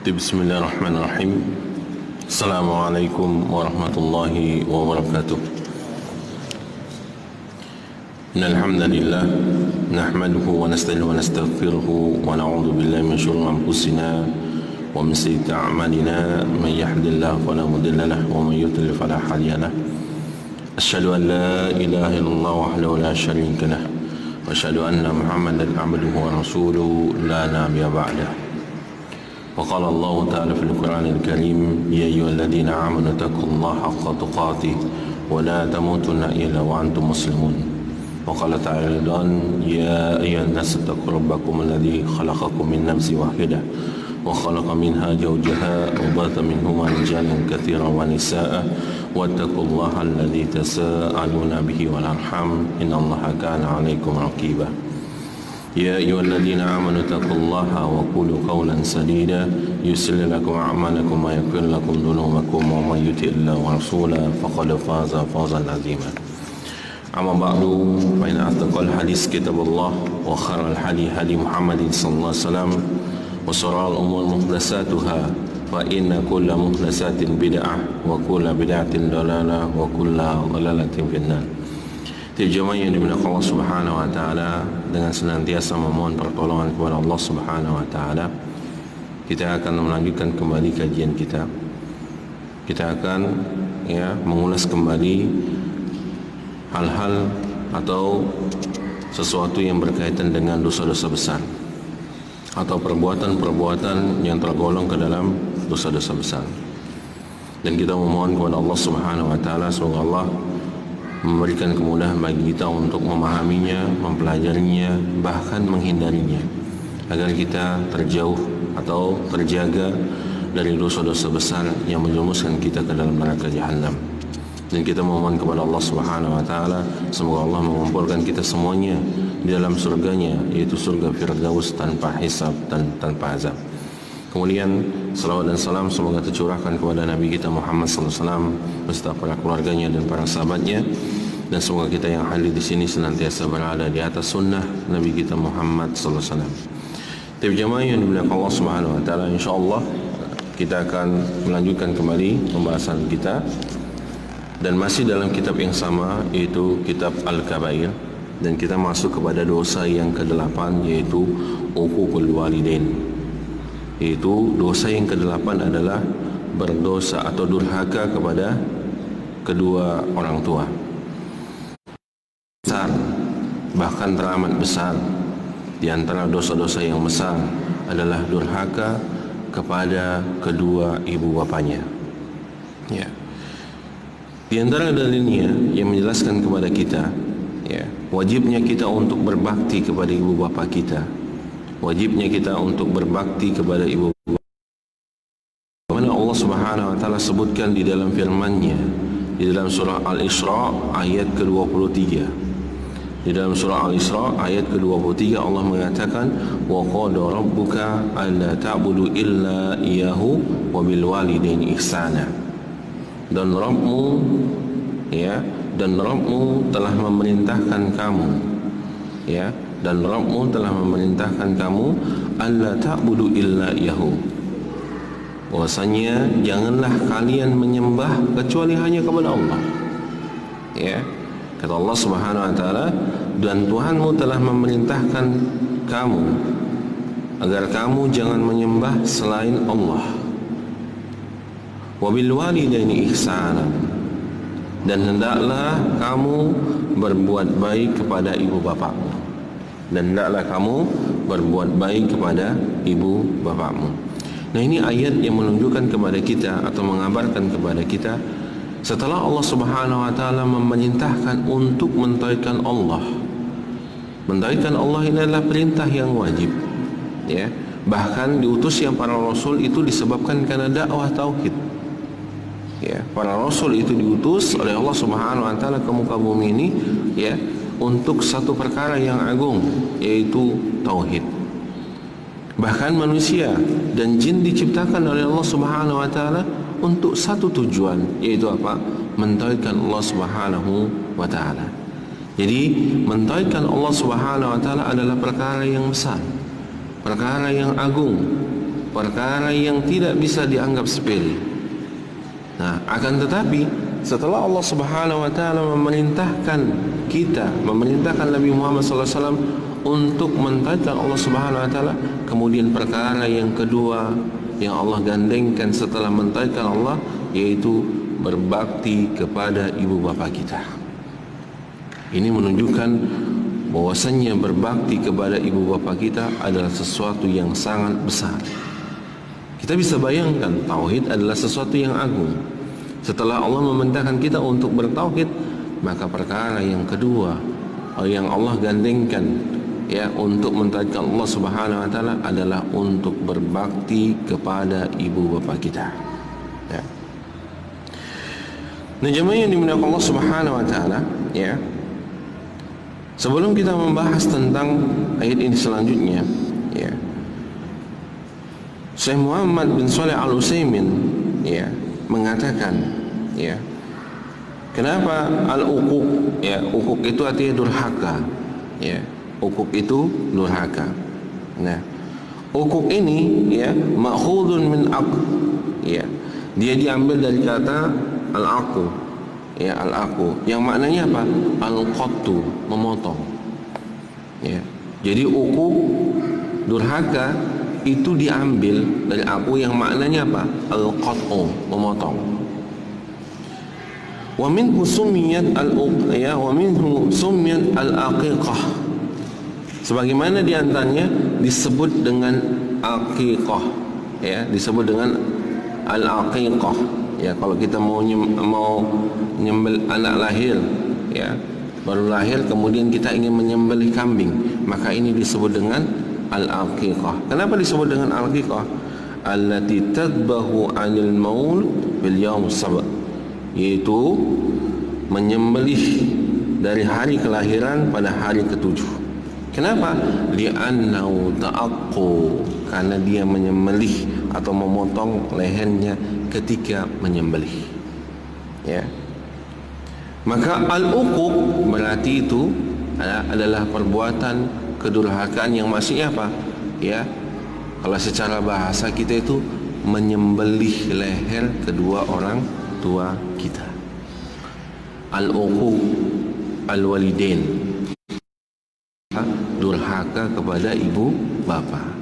Bismillahirrahmanirrahim. Assalamualaikum warahmatullahi wabarakatuh. Innal hamdalillah nahmaduhu wa nasta'inuhu wa nastaghfiruhu wa na'udzu billahi min shururi anfusina wa min sayyiati a'malina may yahdihillahu fala mudilla lahu wa may yudlil fala hadiya lahu. Asyhadu an la ilaha illallah wahdahu la syarika lahu wa asyhadu anna Muhammadan 'abduhu wa rasuluhu la nabiyya ba'dahu. وقال الله تعالى في القرآن الكريم يا أيها الذين آمنوا اتقوا الله حق تقاته ولا تموتن إلا وأنتم مسلمون وقال تعالى أيضا يا أيها الناس اتقوا ربكم الذي خلقكم من نفس واحدة وخلق منها زوجها وبث منهما رجالا كثيرا ونساء واتقوا الله الذي تساءلون به والأرحام إن الله كان عليكم رقيبا يا أيها الذين آمنوا اتقوا الله وقولوا قولا سديدا يصلح لكم أعمالكم ويغفر لكم ذنوبكم ومن يطع الله ورسوله فقد فاز فوزا عظيما أما بعد فإن أصدق الحديث كتاب الله وخير الهدي هدي محمد صلى الله عليه وسلم وشر الأمور محدثاتها فإن كل محدثات بدعة وكل بدعة ضلالة وكل ضلالة في النار. Jemaah yang dimuliakan Allah Subhanahu wa taala, dengan senantiasa memohon pertolongan kepada Allah Subhanahu wa taala, kita akan melanjutkan kembali kajian kita. Kita akan mengulas kembali hal-hal atau sesuatu yang berkaitan dengan dosa-dosa besar atau perbuatan-perbuatan yang tergolong ke dalam dosa-dosa besar. Dan kita memohon kepada Allah Subhanahu wa taala semoga Allah memberikan kemudahan bagi kita untuk memahaminya, mempelajarinya, bahkan menghindarinya, agar kita terjauh atau terjaga dari dosa-dosa besar yang menjerumuskan kita ke dalam neraka Jahannam. Dan kita memohon kepada Allah Subhanahu wa taala semoga Allah mengumpulkan kita semuanya di dalam surganya, yaitu surga Firdaus tanpa hisab dan tanpa azab. Kemudian salawat dan salam semoga tercurahkan kepada Nabi kita Muhammad sallallahu alaihi wasallam beserta para keluarganya dan para sahabatnya, dan semoga kita yang hadir di sini senantiasa berada di atas sunnah Nabi kita Muhammad sallallahu alaihi wasallam. Tapi jemaah yang dimuliakan Allah Subhanahu wa taala, insyaallah kita akan melanjutkan kembali pembahasan kita dan masih dalam kitab yang sama, yaitu kitab Al-Kabair, dan kita masuk kepada dosa yang ke-8, yaitu uququl walidain. Yaitu dosa yang ke-8 adalah berdosa atau durhaka kepada kedua orang tua. Besar, bahkan teramat besar. Di antara dosa-dosa yang besar adalah durhaka kepada kedua ibu bapanya. Ya. Di antara dalilnya yang menjelaskan kepada kita, wajibnya kita untuk berbakti kepada ibu bapa kita. Wajibnya kita untuk berbakti kepada ibu bapa. Mana Allah Subhanahu wa taala sebutkan di dalam firman-Nya di dalam surah Al-Isra ayat ke-23. Di dalam surah Al-Isra ayat ke-23 Allah mengatakan wa qala rabbuka alla ta'budu illa iyyahu wa bil walidaini ihsana. Dan Rabbmu telah memerintahkan kamu, dan Rabbmu telah memerintahkan kamu alla ta'budu illa iyyahu, bahwasanya janganlah kalian menyembah kecuali hanya kepada Allah. Kata Allah Subhanahu wa taala, dan Tuhanmu telah memerintahkan kamu agar kamu jangan menyembah selain Allah. Wa bil walidaini ihsana, dan hendaklah kamu berbuat baik kepada ibu bapakmu. Dan hendaklah kamu berbuat baik kepada ibu bapakmu. Nah, ini ayat yang menunjukkan kepada kita atau mengabarkan kepada kita, setelah Allah Subhanahu wa taala memerintahkan untuk mentaatkan Allah. Mentaatkan Allah ini adalah perintah yang wajib. Bahkan diutusnya para rasul itu disebabkan karena dakwah tauhid. Para rasul itu diutus oleh Allah Subhanahu wa taala ke muka bumi ini untuk satu perkara yang agung, yaitu tauhid. Bahkan manusia dan jin diciptakan oleh Allah Subhanahu wa taala untuk satu tujuan, yaitu apa? Mentauhidkan Allah Subhanahu wa taala. Jadi mentauhidkan Allah Subhanahu wa taala adalah perkara yang besar, perkara yang agung, perkara yang tidak bisa dianggap sepele. Nah, akan tetapi setelah Allah Subhanahu wa taala memerintahkan Nabi Muhammad sallallahu alaihi wasallam untuk mentaatkan Allah Subhanahu wa taala, kemudian perkara yang kedua yang Allah gandengkan setelah mentaatkan Allah yaitu berbakti kepada ibu bapa kita. Ini menunjukkan bahwasannya berbakti kepada ibu bapa kita adalah sesuatu yang sangat besar. Kita bisa bayangkan tauhid adalah sesuatu yang agung. Setelah Allah memerintahkan kita untuk bertauhid, maka perkara yang kedua yang Allah gandengkan ya untuk mentaatkan Allah Subhanahu wa taala adalah untuk berbakti kepada ibu bapa kita. Ya. Nah, jemaah yang dimuliakan Allah Subhanahu wa taala, ya. Sebelum kita membahas tentang ayat ini selanjutnya, ya. Syekh Muhammad bin Shalih Al-Utsaimin ya mengatakan, ya, kenapa al-uquq, ya, uquq itu artinya durhaka, ya, uquq itu durhaka. Nah, uquq ini ya ma'khudun min aq, ya, dia diambil dari kata al-aqu, ya, al-aqu yang maknanya apa? Al-qattu, memotong, ya. Jadi uquq, durhaka itu diambil dari aku yang maknanya apa? Al-qat'u, memotong. Wa minhu summiyat al-uqya wa minhu summiyat al-aqiqah. Sebagaimana di antaranya disebut dengan aqiqah, ya, disebut dengan al-aqiqah. Ya, kalau kita mau nyembel anak lahir, ya, baru lahir kemudian kita ingin menyembelih kambing, maka ini disebut dengan al-aqiqah. Kenapa disebut dengan al-aqiqah? Allati tadbahu 'anil maul bil yaum sab', yaitu menyembelih dari hari kelahiran pada hari ketujuh. Kenapa? Li'annahu ta'aqqu, karena dia menyembelih atau memotong lehernya ketika menyembelih. Ya. Maka al-uquq berarti itu adalah perbuatan kedurhakaan yang maksudnya apa? Ya, kalau secara bahasa kita itu menyembelih leher kedua orang tua kita. Al-uquq al-walidain, durhaka kepada ibu bapa.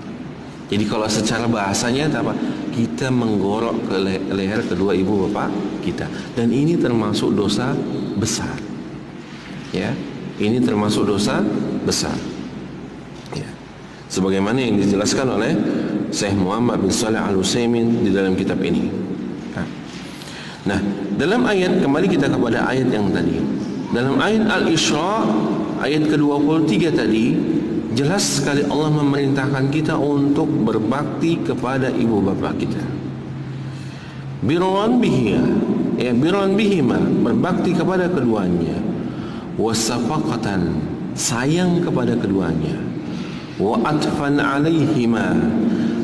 Jadi kalau secara bahasanya apa? Kita menggorok ke leher kedua ibu bapa kita, dan ini termasuk dosa besar. Ya, ini termasuk dosa besar. Sebagaimana yang dijelaskan oleh Syekh Muhammad bin Shalih Al-Utsaimin di dalam kitab ini. Nah, dalam ayat, kembali kita kepada ayat yang tadi. Dalam ayat Al-Isra ayat ke-23 tadi, jelas sekali Allah memerintahkan kita untuk berbakti kepada ibu bapa kita. Birran bihiya, ya, birran bihima, berbakti kepada keduanya. Wasafaqatan, sayang kepada keduanya. Wa atfan alaihima,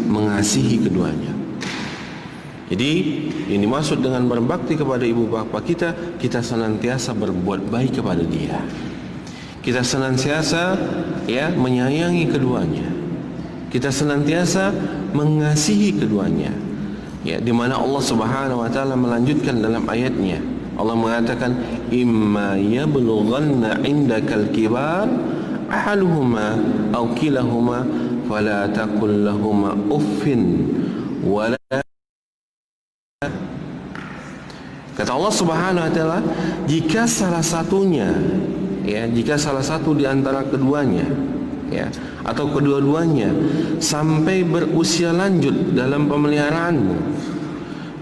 mengasihi keduanya. Jadi ini maksud dengan berbakti kepada ibu bapa kita, kita senantiasa berbuat baik kepada dia. Kita senantiasa ya menyayangi keduanya. Kita senantiasa mengasihi keduanya. Ya, di mana Allah Subhanahu wa taala melanjutkan dalam ayatnya. Allah mengatakan imma yablughanna indakal kibar ahaluhuma aw kilahuma fala taqul lahumā uffin wala. Kata Allah Subhanahu wa taala, jika salah satunya, ya, jika salah satu di antara keduanya, ya, atau kedua-duanya sampai berusia lanjut dalam pemeliharaanmu,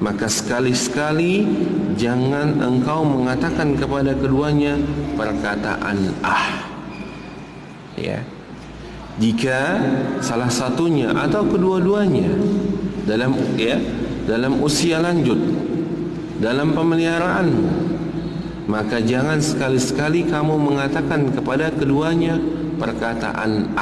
maka sekali-sekali jangan engkau mengatakan kepada keduanya perkataan ya. Jika salah satunya atau kedua-duanya dalam usia lanjut dalam pemeliharaanmu, maka jangan sekali-sekali kamu mengatakan kepada keduanya perkataan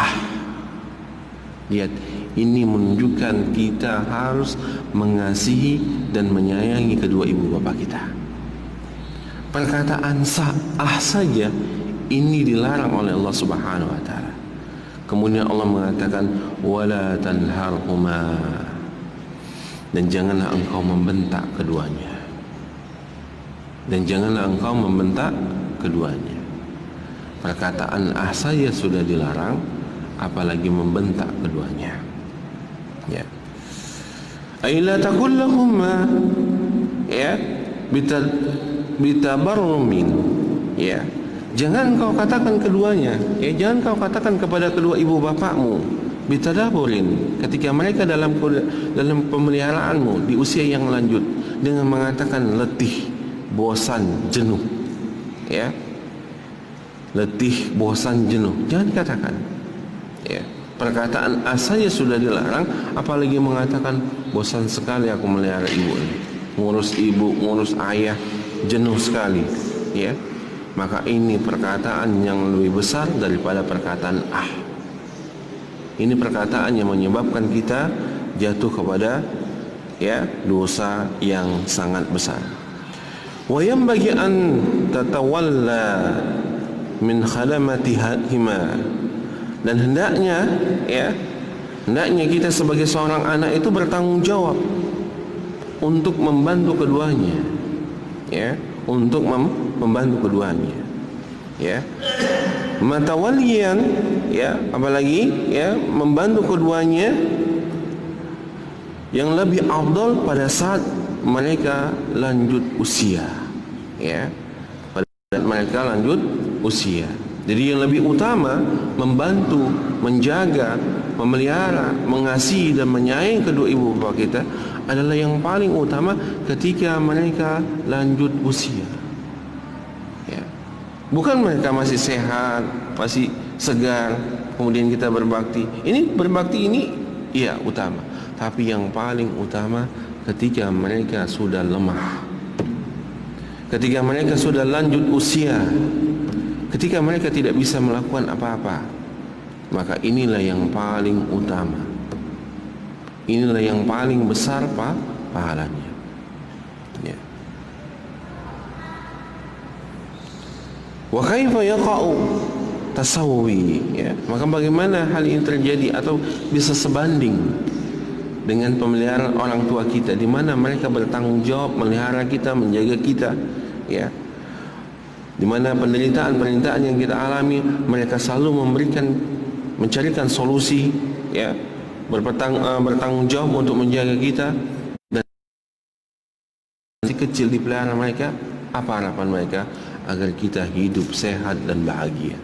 Lihat, ini menunjukkan kita harus mengasihi dan menyayangi kedua ibu bapa kita. Perkataan saja ini dilarang oleh Allah Subhanahu wa taala. Kemudian Allah mengatakan wala tanharhuma, dan janganlah engkau membentak keduanya. Dan janganlah engkau membentak keduanya. Perkataan saja sudah dilarang, apalagi membentak keduanya. Ya. Aila taqul lahumma ya bitabarrumin. Ya. Jangan kau katakan keduanya, ya, jangan kau katakan kepada kedua ibu bapakmu bitadaburin ketika mereka dalam pemeliharaanmu di usia yang lanjut dengan mengatakan letih, bosan, jenuh. Ya. Letih, bosan, jenuh. Jangan katakan. Ya. Perkataan saja sudah dilarang, apalagi mengatakan bosan sekali aku melihara ibu ini. Ngurus ibu, ngurus ayah, jenuh sekali. Ya. Maka ini perkataan yang lebih besar daripada perkataan Ini perkataan yang menyebabkan kita jatuh kepada ya dosa yang sangat besar. Wa yanbaghi an tatawalla min khadamatihima, dan hendaknya kita sebagai seorang anak itu bertanggung jawab untuk membantu keduanya, ya, untuk membantu keduanya, ya. Matawalian, ya, apalagi ya membantu keduanya yang lebih afdal pada saat mereka lanjut usia, ya, pada saat mereka lanjut usia. Jadi yang lebih utama membantu, menjaga, memelihara, mengasihi dan menyayangi kedua ibu bapa kita adalah yang paling utama ketika mereka lanjut usia. Ya. Bukan mereka masih sehat, masih segar, kemudian kita berbakti. Ini berbakti ini iya utama, tapi yang paling utama ketika mereka sudah lemah, ketika mereka sudah lanjut usia, ketika mereka tidak bisa melakukan apa-apa, maka inilah yang paling utama. Inilah yang paling besar pahalanya. Ya. Wa kaifa yaqa'u tasawwi, ya. Maka bagaimana hal ini terjadi atau bisa sebanding dengan pemeliharaan orang tua kita, di mana mereka bertanggung jawab melihara kita, menjaga kita, ya. Di mana penderitaan yang kita alami mereka selalu mencarikan solusi, ya, bertanggung jawab untuk menjaga kita. Dan masih kecil dipelihara mereka, apa harapan mereka? Agar kita hidup sehat dan bahagia.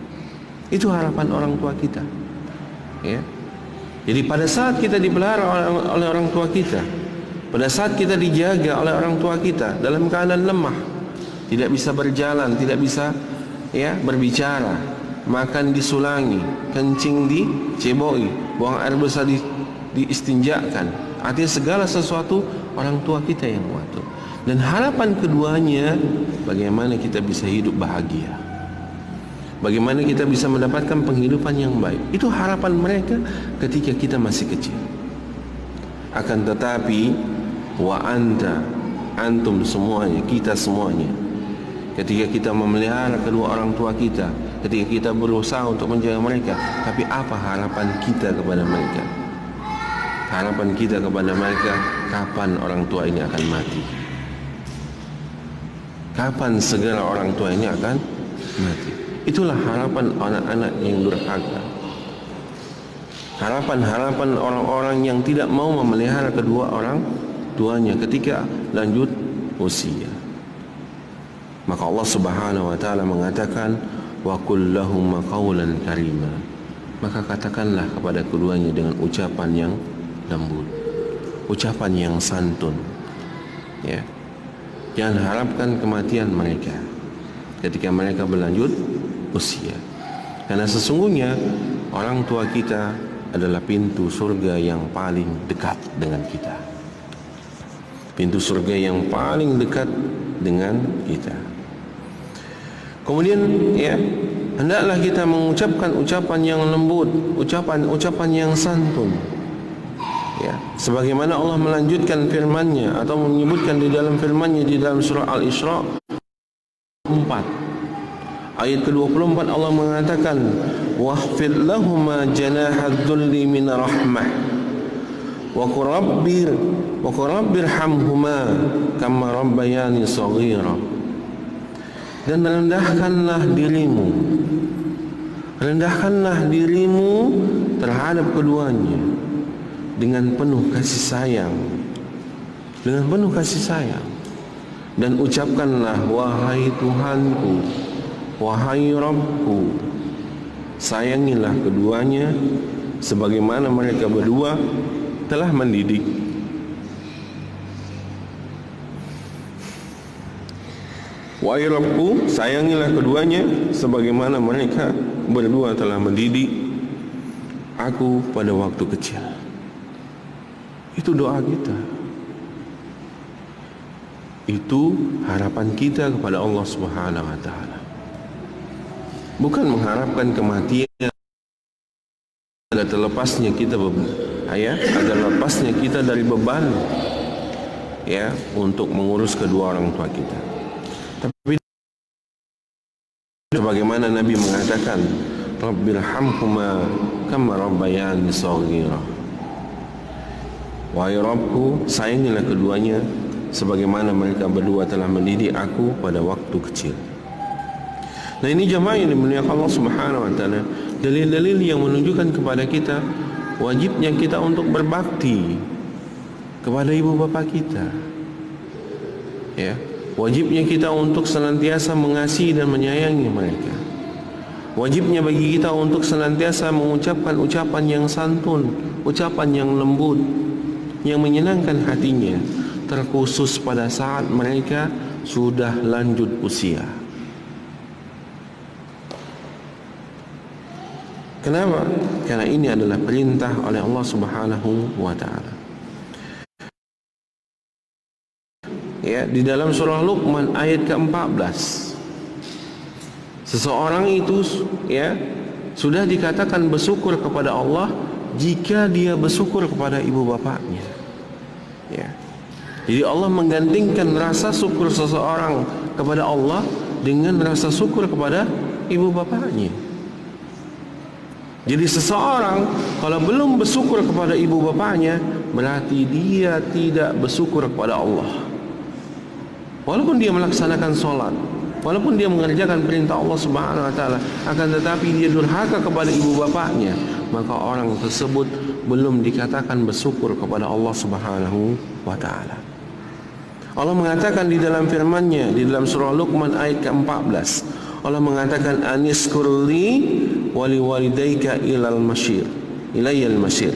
Itu harapan orang tua kita, ya. Jadi pada saat kita dipelihara oleh orang tua kita, pada saat kita dijaga oleh orang tua kita dalam keadaan lemah, tidak bisa berjalan, tidak bisa ya berbicara, makan disulangi, kencing diceboi, buang air besar diistinjakan, artinya segala sesuatu orang tua kita yang mengatur. Dan harapan keduanya, bagaimana kita bisa hidup bahagia, bagaimana kita bisa mendapatkan penghidupan yang baik. Itu harapan mereka ketika kita masih kecil. Akan tetapi antum semuanya, kita semuanya, ketika kita memelihara kedua orang tua kita, ketika kita berusaha untuk menjaga mereka, tapi apa harapan kita kepada mereka? Harapan kita kepada mereka, kapan orang tua ini akan mati? Kapan segera orang tua ini akan mati? Itulah harapan anak-anak yang durhaka. Harapan-harapan orang-orang yang tidak mau memelihara kedua orang tuanya ketika lanjut usia. Maka Allah Subhanahu wa taala mengatakan, wa qul lahum qawlan karima. Maka katakanlah kepada keduanya dengan ucapan yang lembut, ucapan yang santun. Ya. Jangan harapkan kematian mereka ketika mereka berlanjut usia. Karena sesungguhnya orang tua kita adalah pintu surga yang paling dekat dengan kita. Pintu surga yang paling dekat dengan kita. Kemudian ya, hendaklah kita mengucapkan ucapan yang lembut, ucapan yang santun. Ya, sebagaimana Allah melanjutkan firman-Nya atau menyebutkan di dalam firman-Nya di dalam surah Al-Isra 4 ayat ke-24, Allah mengatakan wahfid lahuma janahadz-dzulli min rahmah wa qur rabbirhamhuma kama rabbayani shaghira. Dan rendahkanlah dirimu terhadap keduanya dengan penuh kasih sayang, dan ucapkanlah, wahai Tuhanku, wahai Rabbku, sayangilah keduanya sebagaimana mereka berdua telah mendidik. Wahai Rabbku, sayangilah keduanya sebagaimana mereka berdua telah mendidik aku pada waktu kecil. Itu doa kita. Itu harapan kita kepada Allah Subhanahu wa taala. Bukan mengharapkan kematian agar terlepasnya kita agar lepasnya kita dari beban untuk mengurus kedua orang tua kita. Tapi sebagaimana Nabi mengatakan, Rabbirhamhuma kama rabbayani shaghira. Wahai Rabbku, sayangilah keduanya sebagaimana mereka berdua telah mendidik aku pada waktu kecil. Nah, ini jamaah yang dimuliakan Allah Subhanahu wa taala, dalil-dalil yang menunjukkan kepada kita wajibnya kita untuk berbakti kepada ibu bapa kita. Wajibnya kita untuk senantiasa mengasihi dan menyayangi mereka. Wajibnya bagi kita untuk senantiasa mengucapkan ucapan yang santun, ucapan yang lembut, yang menyenangkan hatinya, terkhusus pada saat mereka sudah lanjut usia. Kenapa? Karena ini adalah perintah oleh Allah Subhanahu wa taala. Di dalam surah Luqman ayat ke-14, seseorang itu sudah dikatakan bersyukur kepada Allah jika dia bersyukur kepada ibu bapaknya. Jadi Allah menggantikan rasa syukur seseorang kepada Allah dengan rasa syukur kepada ibu bapaknya. Jadi seseorang kalau belum bersyukur kepada ibu bapaknya, berarti dia tidak bersyukur kepada Allah. Walaupun dia melaksanakan sholat, walaupun dia mengerjakan perintah Allah Subhanahu wa taala, akan tetapi dia durhaka kepada ibu bapaknya, maka orang tersebut belum dikatakan bersyukur kepada Allah Subhanahu wa taala. Allah mengatakan di dalam firman-Nya di dalam surah Luqman ayat ke-14, Allah mengatakan, aniskurli wali walidayka ilayal masir.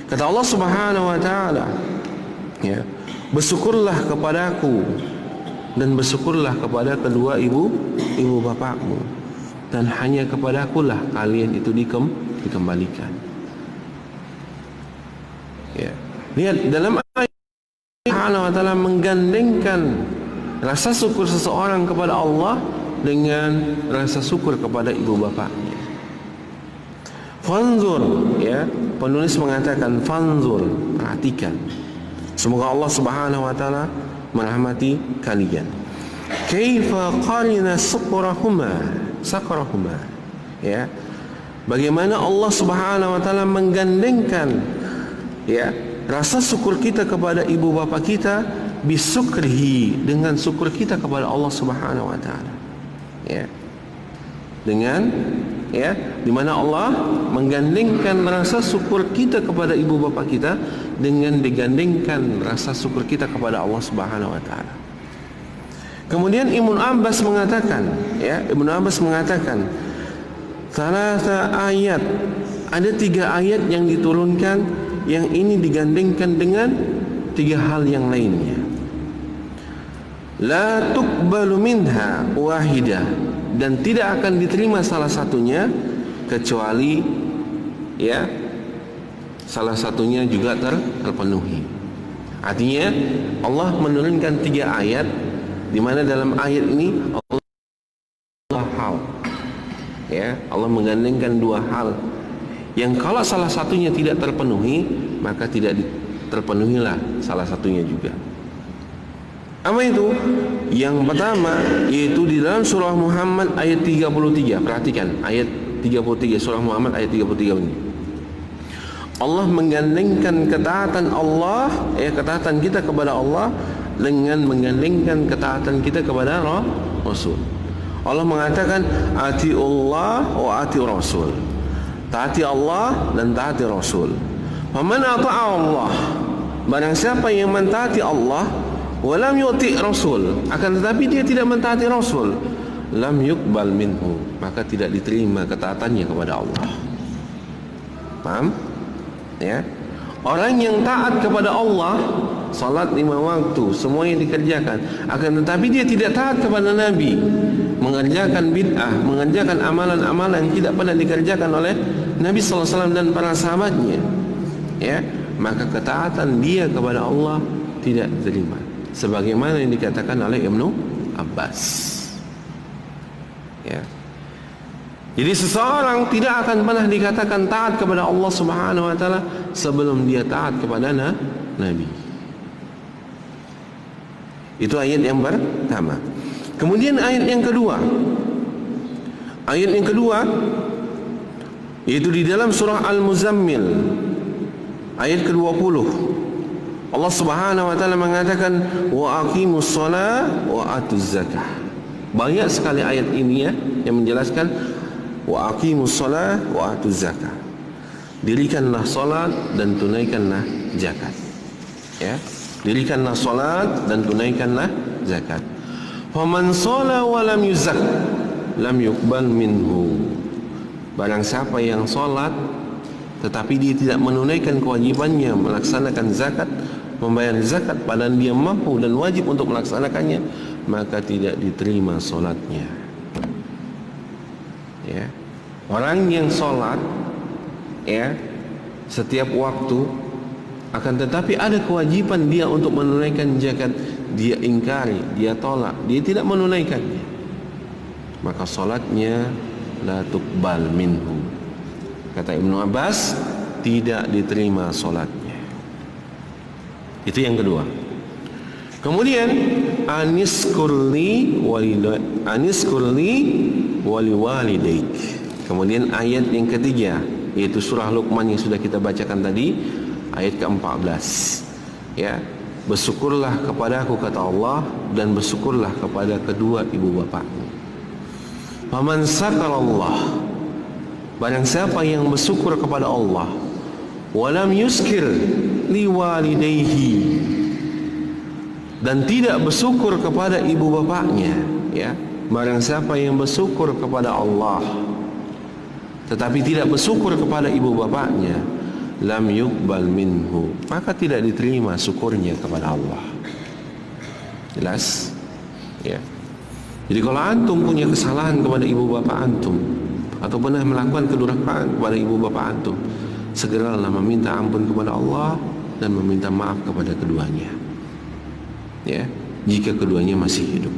Kata Allah Subhanahu wa taala, bersyukurlah kepadaku dan bersyukurlah kepada kedua ibu bapakmu, dan hanya kepadakulah kalian itu dikembalikan. Lihat dalam ayat Allah Ta'ala menggandengkan rasa syukur seseorang kepada Allah dengan rasa syukur kepada ibu bapaknya. Fanzur, penulis mengatakan fanzur, perhatikan. Semoga Allah Subhanahu wa taala merahmati kalian. Kaifa qarina sakrahuma. Bagaimana Allah Subhanahu wa taala menggandengkan rasa syukur kita kepada ibu bapa kita bisukrihi, dengan syukur kita kepada Allah Subhanahu wa taala. Di mana Allah menggandengkan rasa syukur kita kepada ibu bapa kita dengan digandengkan rasa syukur kita kepada Allah Subhanahu wa taala. Kemudian Ibnu Abbas mengatakan, salasa ayat, ada 3 ayat yang diturunkan yang ini digandengkan dengan 3 hal yang lainnya. La tuqbalu minha wahidah, dan tidak akan diterima salah satunya kecuali salah satunya juga terpenuhi. Artinya Allah menurunkan 3 ayat, di mana dalam ayat ini Allah menggandengkan 2 hal yang kalau salah satunya tidak terpenuhi, maka tidak terpenuhilah salah satunya juga. Apa itu? Yang pertama yaitu di dalam surah Muhammad ayat 33. Perhatikan ayat 33, surah Muhammad ayat 33 ini. Allah menggandengkan ketaatan Allah, ketaatan kita kepada Allah dengan menggandengkan ketaatan kita kepada Rasul. Allah mengatakan atiullah wa ati Rasul. Taati Allah dan taati Rasul. Faman ata'a Allah, barang siapa yang mentaati Allah, walam yuti Rasul, akan tetapi dia tidak mentaati Rasul, lam yuqbal minhu, maka tidak diterima ketaatannya kepada Allah. Paham? Ya. Orang yang taat kepada Allah, salat 5 waktu, semua yang dikerjakan, akan tetapi dia tidak taat kepada Nabi, mengerjakan bid'ah, mengerjakan amalan-amalan yang tidak pernah dikerjakan oleh Nabi sallallahu alaihi wasallam dan para sahabatnya, ya, maka ketaatan dia kepada Allah tidak diterima, sebagaimana yang dikatakan oleh Ibnu Abbas. Ya. Jadi seseorang tidak akan pernah dikatakan taat kepada Allah Subhanahu wa taala sebelum dia taat kepada Nabi. Itu ayat yang pertama. Kemudian ayat yang kedua. Ayat yang kedua yaitu di dalam surah Al-Muzammil ayat ke-20. Allah Subhanahu wa taala mengatakan wa aqimus shalah wa atuz zakah. Banyak sekali ayat ini ya yang menjelaskan wa aqimus shalah wa atuz zakah. Dirikanlah salat dan tunaikanlah zakat. Ya, dirikanlah salat dan tunaikanlah zakat. Faman shalla wa lam yuzak lam yuqbal minhu. Barang siapa yang salat tetapi dia tidak menunaikan kewajibannya melaksanakan zakat, membayar zakat padahal dia mampu dan wajib untuk melaksanakannya, maka tidak diterima salatnya. Ya. Orang yang salat ya setiap waktu, akan tetapi ada kewajiban dia untuk menunaikan zakat, dia ingkari, dia tolak, dia tidak menunaikannya, maka salatnya la tuqbal minhu. Kata Ibnu Abbas, tidak diterima salatnya. Itu yang kedua. Kemudian aniskurli waliwalidaik. Kemudian ayat yang ketiga, yaitu surah Luqman yang sudah kita bacakan tadi, ayat ke-14. Ya, bersyukurlah kepadaku kata Allah, dan bersyukurlah kepada kedua ibu bapakmu. Faman sakarallah, barang siapa yang bersyukur kepada Allah, walam yuskir liwalidayhi, dan tidak bersyukur kepada ibu bapaknya, ya, barang siapa yang bersyukur kepada Allah tetapi tidak bersyukur kepada ibu bapaknya, lam yuqbal minhu, maka tidak diterima syukurnya kepada Allah. Jelas? Ya. Jadi kalau antum punya kesalahan kepada ibu bapak antum, atau pernah melakukan kedurhakaan kepada ibu bapak antum, segeralah meminta ampun kepada Allah dan meminta maaf kepada keduanya. Ya, jika keduanya masih hidup.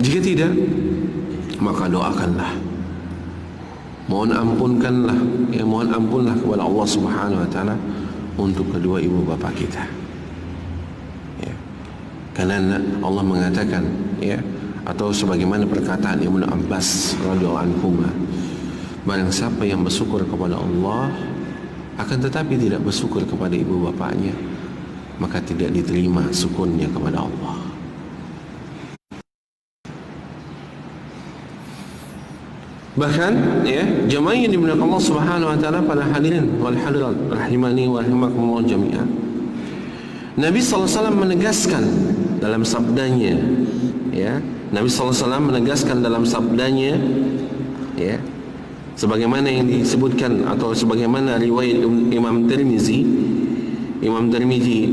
Jika tidak, maka doakanlah, mohon ampunkanlah, ya, mohon ampunlah kepada Allah Subhanahu wa taala untuk kedua ibu bapa kita. Ya. Karena Allah mengatakan, ya, atau sebagaimana perkataan Ibnu Abbas radhiyallahu anhu, barang siapa yang bersyukur kepada Allah akan tetapi tidak bersyukur kepada ibu bapaknya, maka tidak diterima syukurnya kepada Allah. Bahkan, ya, jemaah yang dimuliakan Allah Subhanahu wa taala, para hadirin wal hadirat rahimani wa rahimakumullah jami'an, Nabi sallallahu alaihi wasallam menegaskan dalam sabdanya, ya, Nabi sallallahu alaihi wasallam menegaskan dalam sabdanya, ya, sebagaimana yang disebutkan atau sebagaimana riwayat Imam Tirmizi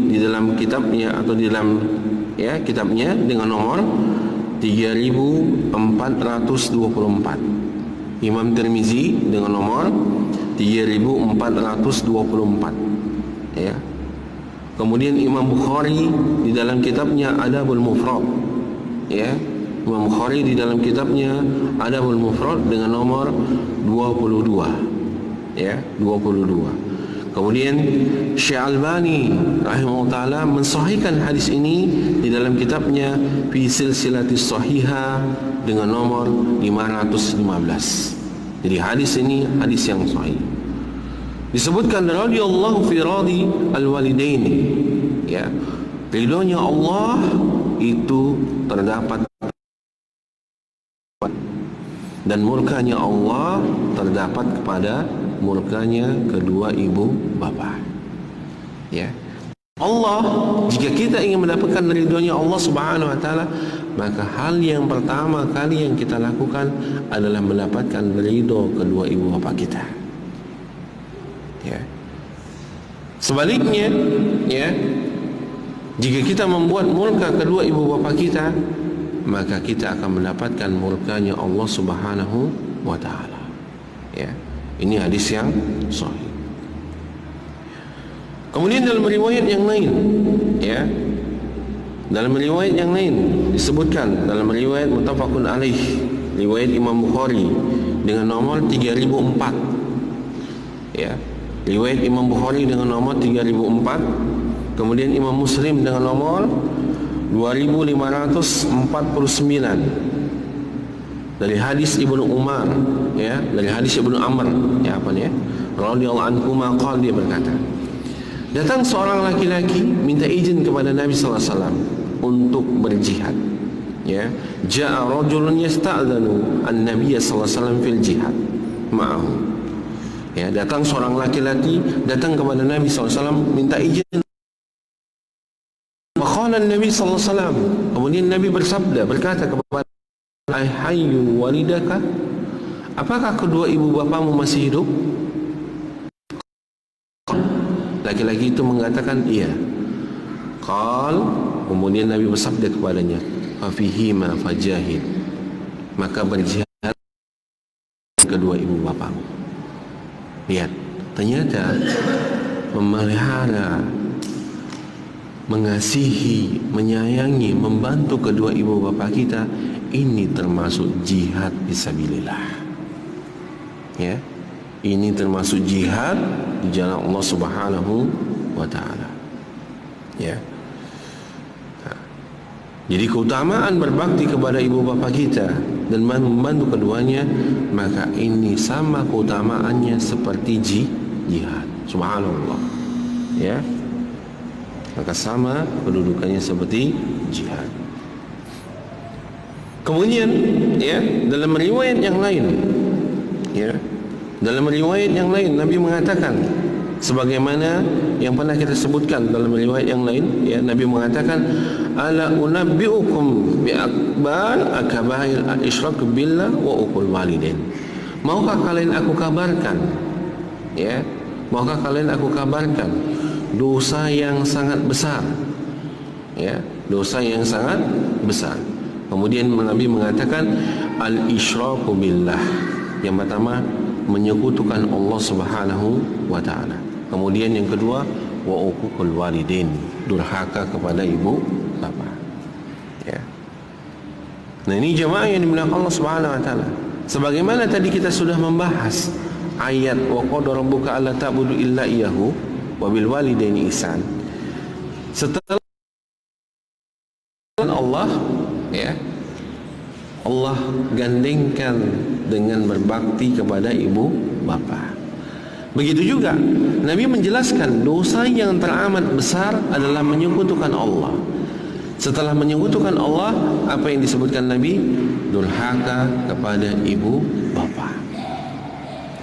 di dalam kitabnya atau di dalam, ya, kitabnya dengan nomor 3424. Imam Tirmizi dengan nomor 3424, ya. Kemudian Imam Bukhari di dalam kitabnya Adabul Mufrad, ya, Imam Bukhari di dalam kitabnya Adabul Mufrad dengan nomor 22, ya, 22. Kemudian Syekh Albani rahimahullah taala mensahihkan hadis ini di dalam kitabnya Fi Silsilatis Shahihah dengan nomor 515. Jadi hadis ini hadis yang sahih. Disebutkan radhiyallahu fi radi al-walidaini, ya. Ridhonya Allah itu terdapat dan murkanya Allah terdapat kepada murkanya kedua ibu bapa. Ya. Allah, jika kita ingin mendapatkan ridhonya Allah Subhanahu wa taala, maka hal yang pertama kali yang kita lakukan adalah mendapatkan ridho kedua ibu bapa kita. Ya. Sebaliknya, ya, jika kita membuat murka kedua ibu bapa kita, maka kita akan mendapatkan murkanya Allah Subhanahu wa taala. Ya. Ini hadis yang sahih. Kemudian dalam riwayat yang lain, ya, dalam riwayat yang lain disebutkan dalam riwayat muttafaqun alaih, riwayat Imam Bukhari dengan nomor 3004, ya, riwayat Imam Bukhari dengan nomor 3004, kemudian Imam Muslim dengan nomor 2549 dari hadis Ibnu Umar, ya, dari hadis Ibnu Amr, ya, apa nih, radhiyallahu anhu maqal, dia berkata, datang seorang laki-laki minta izin kepada Nabi sallallahu alaihi wasallam untuk berjihad. Ya, jaa rajulun yasta'dzanu an-nabiy sallallahu alaihi wasallam fil jihad ma'ahu. Ya, datang seorang laki-laki datang kepada Nabi sallallahu alaihi wasallam minta izin. Maqala Nabi sallallahu alaihi wasallam, kemudian Nabi bersabda, berkata kepada, "Ai hayyu walidaka?" Apakah kedua ibu bapamu masih hidup? Laki-laki itu mengatakan iya. Qal, kemudian Nabi bersabda kepadanya, "Fafihima fajahid." Maka berjihad kedua ibu bapamu. Lihat, ternyata memelihara, mengasihi, menyayangi, membantu kedua ibu bapa kita, ini termasuk jihad fisabilillah. Ya, ini termasuk jihad di jalan Allah Subhanahu wa taala. Ya. Jadi keutamaan berbakti kepada ibu bapa kita dan membantu keduanya, maka ini sama keutamaannya seperti jihad. Subhanallah. Ya. Maka sama kedudukannya seperti jihad. Kemudian, ya, dalam riwayat yang lain, ya, dalam riwayat yang lain Nabi mengatakan, sebagaimana yang pernah kita sebutkan dalam riwayat yang lain, ya, Nabi mengatakan, ala unabbiukum bi akbar akabair al-isyrak billah wa uqul walidain. Maukah kalian aku kabarkan, ya, maukah kalian aku kabarkan dosa yang sangat besar, ya, dosa yang sangat besar. Kemudian Nabi mengatakan al-isyraku billah, yang pertama menyekutukan Allah Subhanahu wa taala. Kemudian yang kedua wa uququl walidain, durhaka kepada ibu bapa. Ya. Nah, ini jemaah yang dimuliakan Allah Subhanahu wa taala. Sebagaimana tadi kita sudah membahas ayat wa qadara rabbuka alla ta'budu illa iyyahu wa bil walidaini ihsan. Setelah Allah, ya, Allah gandengkan dengan berbakti kepada ibu bapa. Begitu juga Nabi menjelaskan dosa yang teramat besar adalah menyekutukan Allah. Setelah menyekutukan Allah, apa yang disebutkan Nabi? Durhaka kepada ibu bapa.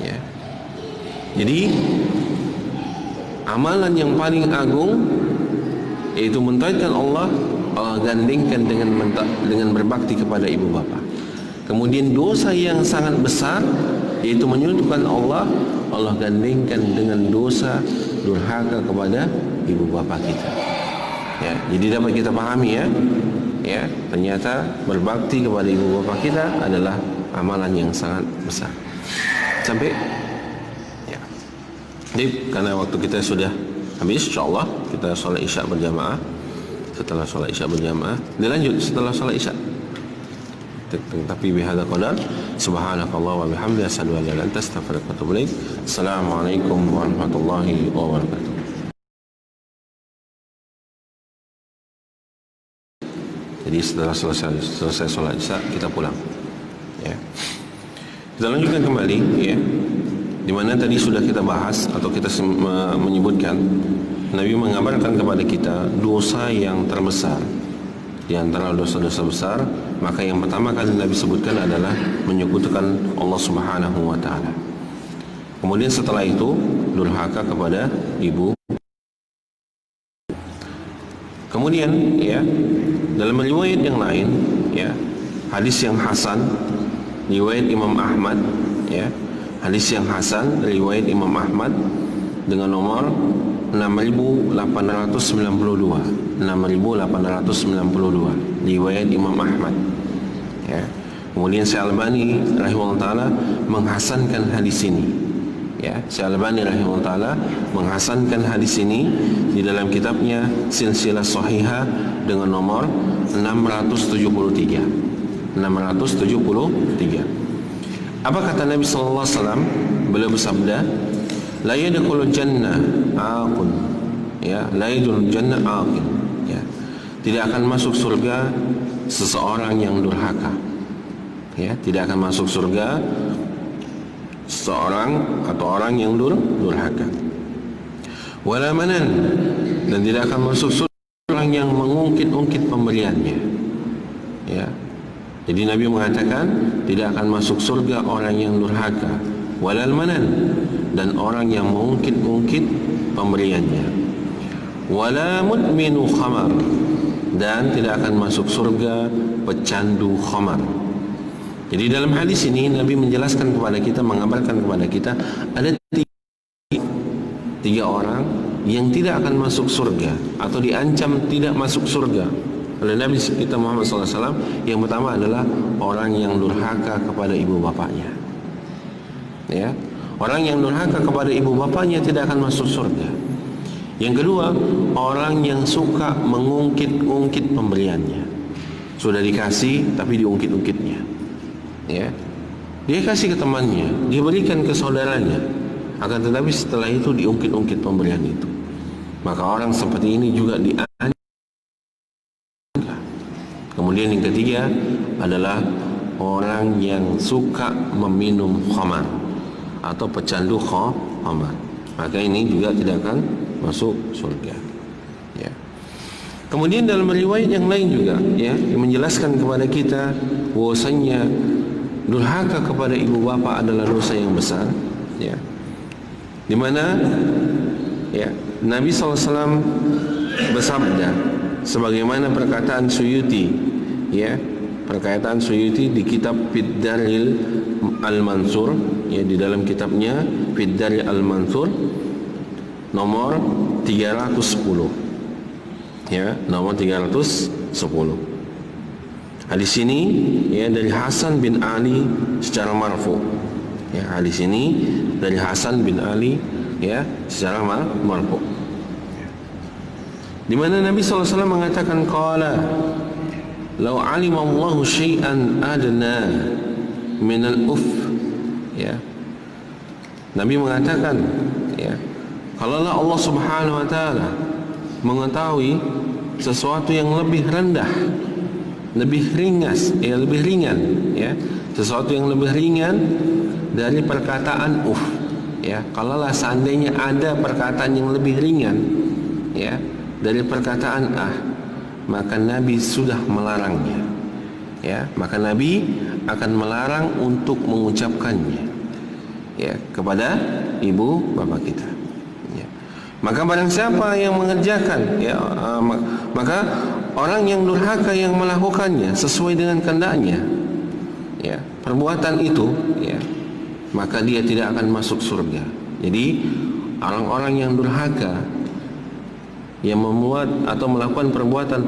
Ya. Jadi amalan yang paling agung yaitu mentauhidkan Allah, Allah gandengkan dengan berbakti kepada ibu bapa. Kemudian dosa yang sangat besar yaitu menyekutukan Allah, Allah gandengkan dengan dosa durhaka kepada ibu bapa kita. Ya, jadi dapat kita pahami, ya, ya, ternyata berbakti kepada ibu bapa kita adalah amalan yang sangat besar. Sampai, ya. Jadi karena waktu kita sudah habis, insyaallah kita sholat isya berjamaah. Setelah sholat isya berjamaah dilanjut setelah sholat isya. Tapi bihadza qadar, subhanakallah wa bihamdika, asyhadu an la ilaha illa anta, astaghfiruka wa atubu ilaik. Assalamualaikum warahmatullahi wabarakatuh. Jadi setelah selesai sholat isya kita pulang. Ya. Kita lanjutkan kembali, ya, di mana tadi sudah kita bahas atau kita menyebutkan Nabi mengabarkan kepada kita dosa yang terbesar. Di antara dosa-dosa besar, maka yang pertama kali Nabi sebutkan adalah menyekutukan Allah Subhanahu wa taala. Kemudian setelah itu durhaka kepada ibu. Kemudian ya, dalam riwayat yang lain ya, hadis yang hasan riwayat Imam Ahmad ya, hadis yang hasan riwayat Imam Ahmad dengan nomor 6892 riwayat Imam Ahmad ya. Kemudian Syalbani rahimahullah taala menghasankan hadis ini ya. Syalbani rahimahullah taala menghasankan hadis ini di dalam kitabnya Silsilah Shahihah dengan nomor 673. Apa kata Nabi sallallahu alaihi wasallam? Beliau bersabda, la yadkhulul jannah aqun ya, la yadkhulul jannah aqun ya, tidak akan masuk surga seseorang yang durhaka ya, tidak akan masuk surga seseorang atau orang yang durhaka. Wala manan, dan tidak akan masuk surga orang yang mengungkit-ungkit pemberiannya ya. Jadi Nabi mengatakan tidak akan masuk surga orang yang durhaka, walal manan, dan orang yang mengungkit-ungkit pemberiannya, wala mudminu khamar, dan tidak akan masuk surga pecandu khamar. Jadi dalam hadis ini Nabi menjelaskan kepada kita, mengabarkan kepada kita ada tiga orang yang tidak akan masuk surga atau diancam tidak masuk surga oleh Nabi kita Muhammad SAW. Yang pertama adalah orang yang durhaka kepada ibu bapaknya ya. Orang yang durhaka kepada ibu bapaknya tidak akan masuk surga. Yang kedua, orang yang suka mengungkit-ungkit pemberiannya. Sudah dikasih tapi diungkit-ungkitnya ya. Dia kasih ke temannya, dia berikan ke saudaranya, akan tetapi setelah itu diungkit-ungkit pemberian itu. Maka orang seperti ini juga diancam. Kemudian yang ketiga adalah orang yang suka meminum khamar atau pecandu khamar. Maka ini juga tidak akan masuk surga ya. Kemudian dalam riwayat yang lain juga ya, yang menjelaskan kepada kita bahwasanya durhaka kepada ibu bapa adalah dosa yang besar ya. Di mana ya, Nabi SAW bersabda sebagaimana perkataan Suyuti ya, perkataan Suyuti di kitab Fid-Daril Al-Mansur ya, di dalam kitabnya Fid-Daril Al-Mansur nomor 310 ya, nomor 310. Hadis ini ya dari Hasan bin Ali secara marfu ya, hadis ini dari Hasan bin Ali ya secara marfu, di mana Nabi SAW mengatakan qala law alima Allahu syai'an adna min al-uf ya. Nabi mengatakan ya, kalaulah Allah Subhanahu wa taala mengetahui sesuatu yang lebih rendah, lebih ringas ya, lebih ringan ya, sesuatu yang lebih ringan dari perkataan uf ya. Kalaulah seandainya ada perkataan yang lebih ringan ya dari perkataan maka Nabi sudah melarangnya ya, maka Nabi akan melarang untuk mengucapkannya ya kepada ibu bapa kita ya. Maka barang siapa yang mengerjakan ya, maka orang yang durhaka yang melakukannya sesuai dengan kehendaknya ya, perbuatan itu ya, maka dia tidak akan masuk surga. Jadi orang-orang yang durhaka, yang membuat atau melakukan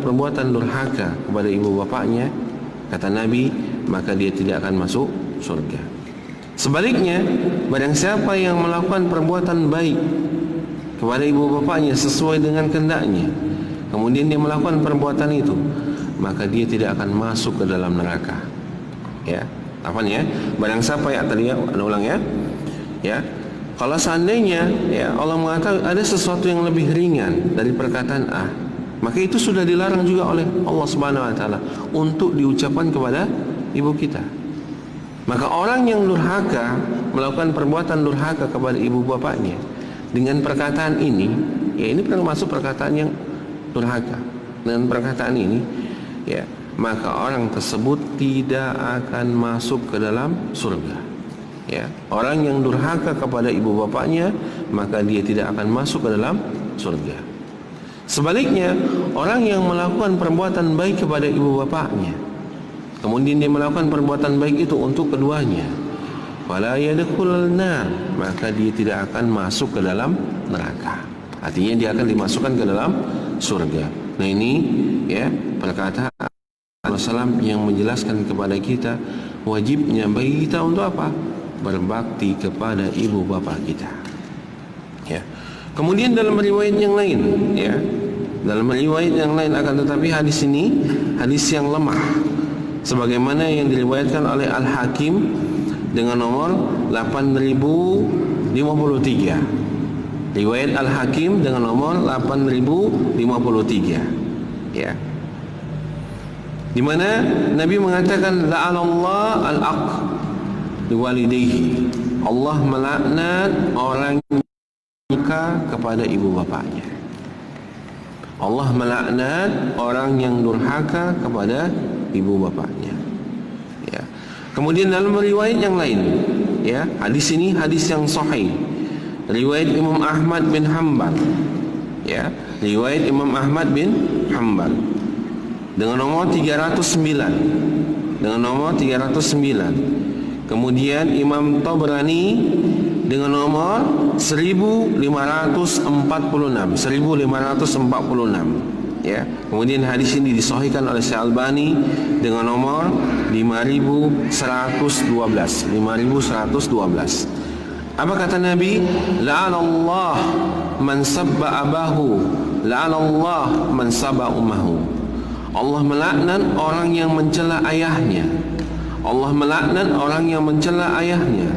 perbuatan durhaka kepada ibu bapaknya, kata Nabi, maka dia tidak akan masuk surga. Sebaliknya, barang siapa yang melakukan perbuatan baik kepada ibu bapaknya sesuai dengan kehendaknya, kemudian dia melakukan perbuatan itu, maka dia tidak akan masuk ke dalam neraka ya. Apa nih ya? Barang siapa ya, tadi ya, ulang ya ya, kalau seandainya ya Allah mengatakan ada sesuatu yang lebih ringan dari perkataan maka itu sudah dilarang juga oleh Allah Subhanahu wa taala untuk diucapkan kepada ibu kita. Maka orang yang durhaka, melakukan perbuatan durhaka kepada ibu bapaknya dengan perkataan ini, ya ini termasuk perkataan yang durhaka. Dengan perkataan ini, ya, maka orang tersebut tidak akan masuk ke dalam surga. Ya, orang yang durhaka kepada ibu bapaknya, maka dia tidak akan masuk ke dalam surga. Sebaliknya, orang yang melakukan perbuatan baik kepada ibu bapaknya, kemudian dia melakukan perbuatan baik itu untuk keduanya, fala yadkhulun nar, maka dia tidak akan masuk ke dalam neraka. Artinya dia akan dimasukkan ke dalam surga. Nah ini, ya, perkataan Rasulullah yang menjelaskan kepada kita wajibnya bagi kita untuk apa? Berbakti kepada ibu bapa kita. Ya. Kemudian dalam riwayat yang lain, ya, dalam riwayat yang lain, akan tetapi hadis ini hadis yang lemah, sebagaimana yang diriwayatkan oleh Al-Hakim dengan nomor 8053. Riwayat Al-Hakim dengan nomor 8053, ya, di mana Nabi mengatakan la'anallah al-aq liwalidayhi, Allah melaknat orang yang durhaka kepada ibu bapaknya. Allah melaknat orang yang durhaka kepada ibu bapaknya. Ya. Kemudian dalam riwayat yang lain, ya, hadis ini hadis yang sahih. Riwayat Imam Ahmad bin Hanbal, ya, riwayat Imam Ahmad bin Hanbal dengan nomor 309, dengan nomor 309. Kemudian Imam Tabrani dengan nomor 1546, 1546, ya. Kemudian hadis ini disahihkan oleh Syekh Albani dengan nomor 5112, 5112. Apa kata Nabi? La'anallah man sabba abahu, la'anallah man sabba ummahu. Allah melaknat orang yang mencela ayahnya. Allah melaknat orang yang mencela ayahnya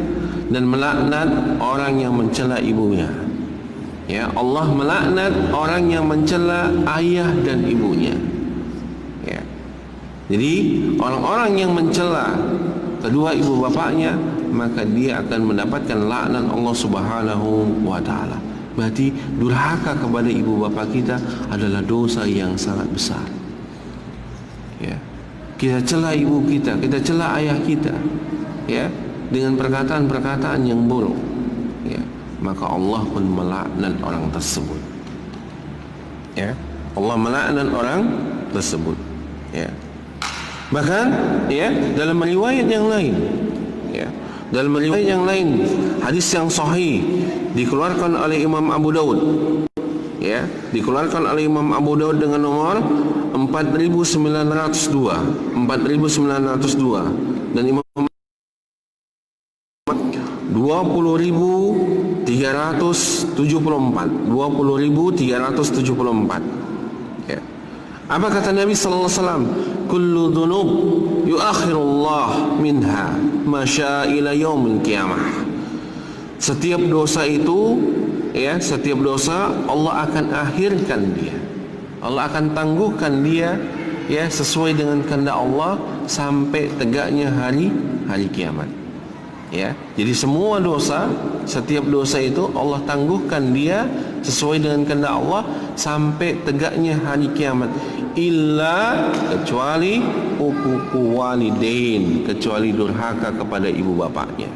dan melaknat orang yang mencela ibunya. Ya, Allah melaknat orang yang mencela ayah dan ibunya. Ya. Jadi orang-orang yang mencela kedua ibu bapaknya, maka dia akan mendapatkan laknat Allah Subhanahu wa taala. Berarti durhaka kepada ibu bapa kita adalah dosa yang sangat besar. Ya. Kita cela ibu kita, kita cela ayah kita, ya, dengan perkataan-perkataan yang buruk, ya, maka Allah pun melaknat orang tersebut. Ya, Allah melaknat orang tersebut. Ya. Bahkan, ya, dalam riwayat yang lain, ya, dalam riwayat yang lain, hadis yang sahih dikeluarkan oleh Imam Abu Daud, ya, dikeluarkan oleh Imam Abu Daud dengan nomor 4902, 4902, dan Imam 20.374, 20.374. Ya. Apa kata Nabi sallallahu alaihi wasallam? Kullu dhunub yuakhirullah minha ma syaa ila yaumil qiyamah. Setiap dosa itu, ya, setiap dosa Allah akan akhirkan dia. Allah akan tangguhkan dia, ya, sesuai dengan kehendak Allah sampai tegaknya hari kiamat. Ya, jadi semua dosa, setiap dosa itu Allah tangguhkan dia sesuai dengan kehendak Allah sampai tegaknya hari kiamat. Illa, kecuali uququ walidain, kecuali durhaka kepada ibu bapaknya.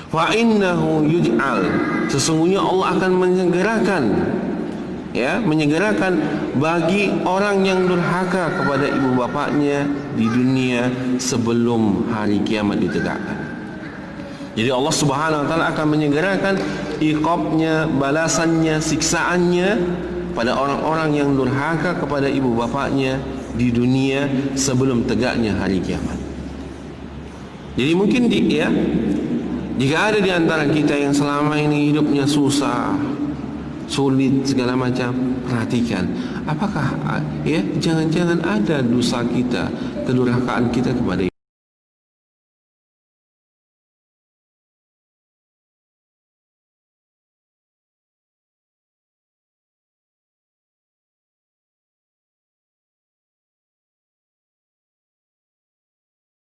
Fa innahu yuj'al, sesungguhnya Allah akan menyegerakan, ya, menyegerakan bagi orang yang durhaka kepada ibu bapaknya di dunia sebelum hari kiamat ditegakkan. Jadi Allah Subhanahu wa taala akan menyegerakan iqabnya, balasannya, siksaannya pada orang-orang yang durhaka kepada ibu bapaknya di dunia sebelum tegaknya hari kiamat. Jadi mungkin jika ada di antara kita yang selama ini hidupnya susah, sulit segala macam, perhatikan apakah, ya, jangan-jangan ada dosa kita, kedurhakaan kita kepada